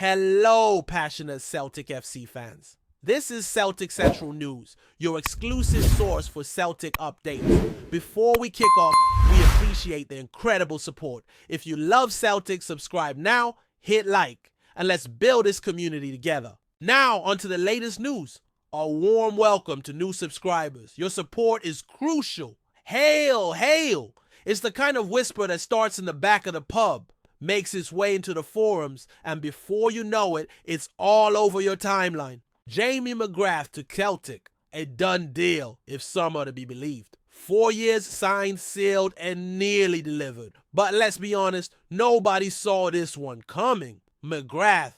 Hello, passionate Celtic FC fans. This is Celtic Central News, your exclusive source for Celtic updates. Before we kick off, we appreciate the incredible support. If you love Celtic, subscribe now, hit like, and let's build this community together. Now, onto the latest news. A warm welcome to new subscribers. Your support is crucial. Hail, hail! It's the kind of whisper that starts in the back of the pub, makes its way into the forums, and before you know it, it's all over your timeline. Jamie McGrath to Celtic, a done deal, if some are to be believed. 4 years signed, sealed, and nearly delivered. But let's be honest, nobody saw this one coming. McGrath,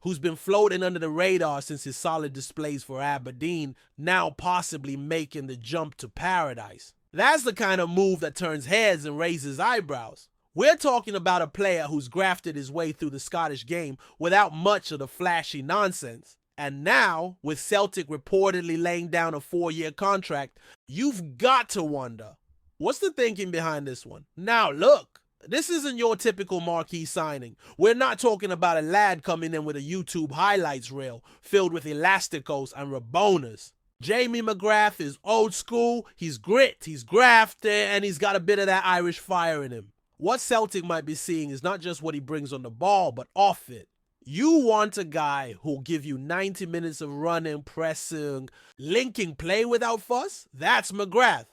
who's been floating under the radar since his solid displays for Aberdeen, now possibly making the jump to paradise. That's the kind of move that turns heads and raises eyebrows. We're talking about a player who's grafted his way through the Scottish game without much of the flashy nonsense. And now, with Celtic reportedly laying down a 4-year contract, you've got to wonder, what's the thinking behind this one? Now look, this isn't your typical marquee signing. We're not talking about a lad coming in with a YouTube highlights reel filled with elasticos and rabonas. Jamie McGrath is old school, he's grit, he's grafted, and he's got a bit of that Irish fire in him. What Celtic might be seeing is not just what he brings on the ball, but off it. You want a guy who'll give you 90 minutes of running, pressing, linking play without fuss? That's McGrath.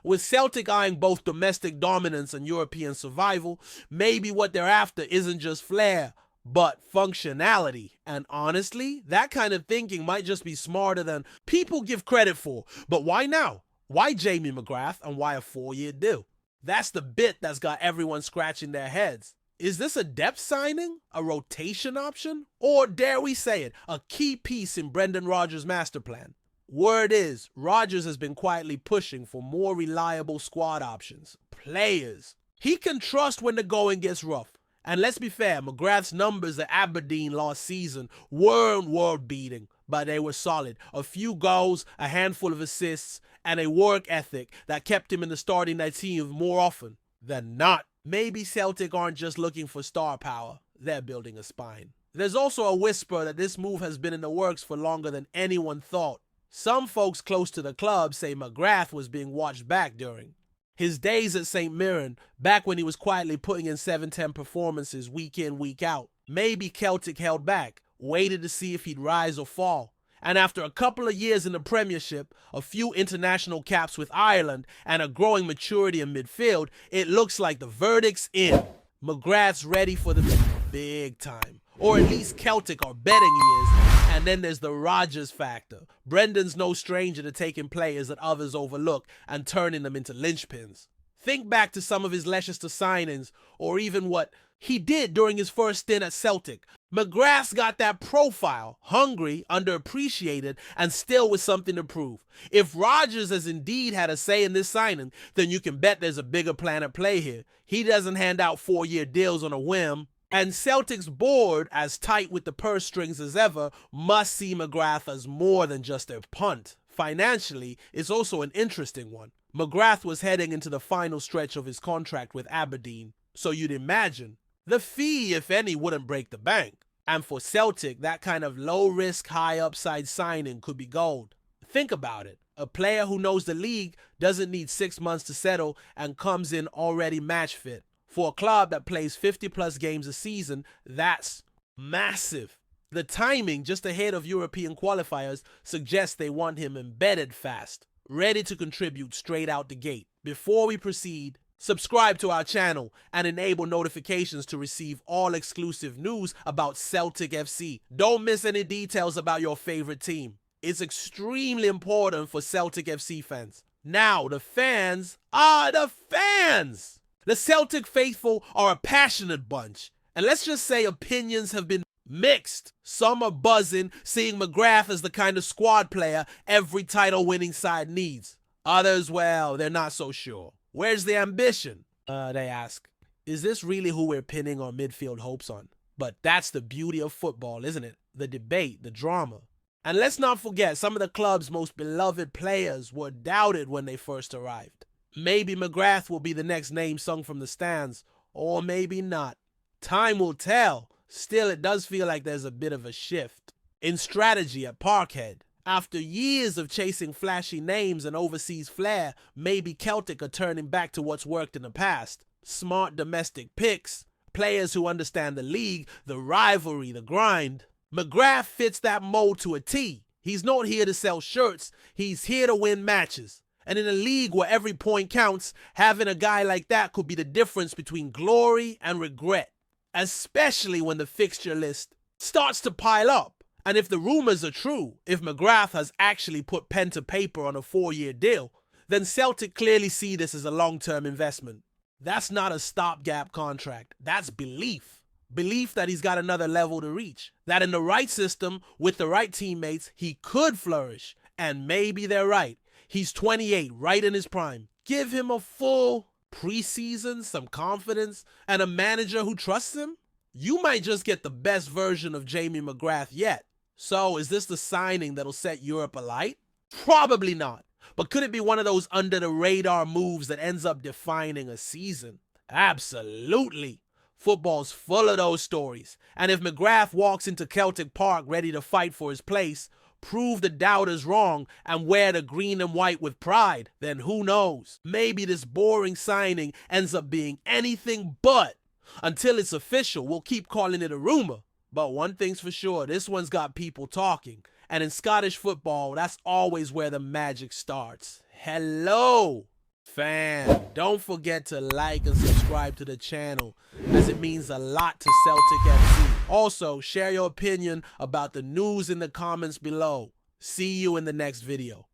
With Celtic eyeing both domestic dominance and European survival, maybe what they're after isn't just flair, but functionality. And honestly, that kind of thinking might just be smarter than people give credit for. But why now? Why Jamie McGrath and why a 4-year deal? That's the bit that's got everyone scratching their heads. Is this a depth signing, a rotation option, or dare we say it, a key piece in Brendan Rodgers' master plan? Word is, Rodgers has been quietly pushing for more reliable squad options, players he can trust when the going gets rough. And let's be fair, McGrath's numbers at Aberdeen last season weren't world-beating, but they were solid. A few goals, a handful of assists, and a work ethic that kept him in the starting 19 more often than not. Maybe Celtic aren't just looking for star power, they're building a spine. There's also a whisper that this move has been in the works for longer than anyone thought. Some folks close to the club say McGrath was being watched back during his days at St. Mirren, back when he was quietly putting in 7-10 performances week in, week out. Maybe Celtic held back, waited to see if he'd rise or fall. And after a couple of years in the Premiership, a few international caps with Ireland, and a growing maturity in midfield, it looks like the verdict's in. McGrath's ready for the big time. Or at least Celtic are betting he is. And then there's the Rodgers factor. Brendan's no stranger to taking players that others overlook and turning them into linchpins. Think back to some of his Leicester signings, or even what he did during his first stint at Celtic. McGrath's got that profile, hungry, underappreciated, and still with something to prove. If Rodgers has indeed had a say in this signing, then you can bet there's a bigger plan at play here. He doesn't hand out 4-year deals on a whim. And Celtic's board, as tight with the purse strings as ever, must see McGrath as more than just a punt. Financially, it's also an interesting one. McGrath was heading into the final stretch of his contract with Aberdeen, so you'd imagine the fee, if any, wouldn't break the bank. And for Celtic, that kind of low-risk, high-upside signing could be gold. Think about it. A player who knows the league doesn't need 6 months to settle and comes in already match fit. For a club that plays 50-plus games a season, that's massive. The timing, just ahead of European qualifiers, suggests they want him embedded fast, ready to contribute straight out the gate. Before we proceed, subscribe to our channel and enable notifications to receive all exclusive news about Celtic FC. Don't miss any details about your favorite team. It's extremely important for Celtic FC fans. Now, the fans are the fans! The Celtic faithful are a passionate bunch, and let's just say opinions have been mixed. Some are buzzing, seeing McGrath as the kind of squad player every title-winning side needs. Others, well, they're not so sure. Where's the ambition? They ask. Is this really who we're pinning our midfield hopes on? But that's the beauty of football, isn't it? The debate, the drama. And let's not forget, some of the club's most beloved players were doubted when they first arrived. Maybe McGrath will be the next name sung from the stands, or maybe not. Time will tell. Still, it does feel like there's a bit of a shift in strategy at Parkhead. After years of chasing flashy names and overseas flair, maybe Celtic are turning back to what's worked in the past. Smart domestic picks, players who understand the league, the rivalry, the grind. McGrath fits that mold to a T. He's not here to sell shirts, he's here to win matches. And in a league where every point counts, having a guy like that could be the difference between glory and regret. Especially when the fixture list starts to pile up. And if the rumors are true, if McGrath has actually put pen to paper on a 4-year deal, then Celtic clearly see this as a long-term investment. That's not a stopgap contract. That's belief. Belief that he's got another level to reach. That in the right system, with the right teammates, he could flourish. And maybe they're right. He's 28, right in his prime. Give him a full preseason, some confidence, and a manager who trusts him. You might just get the best version of Jamie McGrath yet. So, is this the signing that'll set Europe alight? Probably not. But could it be one of those under-the-radar moves that ends up defining a season? Absolutely. Football's full of those stories. And if McGrath walks into Celtic Park ready to fight for his place, prove the doubters wrong, and wear the green and white with pride, then who knows? Maybe this boring signing ends up being anything but. Until it's official, we'll keep calling it a rumor. But one thing's for sure, this one's got people talking. And in Scottish football, that's always where the magic starts. Hello, fan. Don't forget to like and subscribe to the channel, as it means a lot to Celtic FC. Also, share your opinion about the news in the comments below. See you in the next video.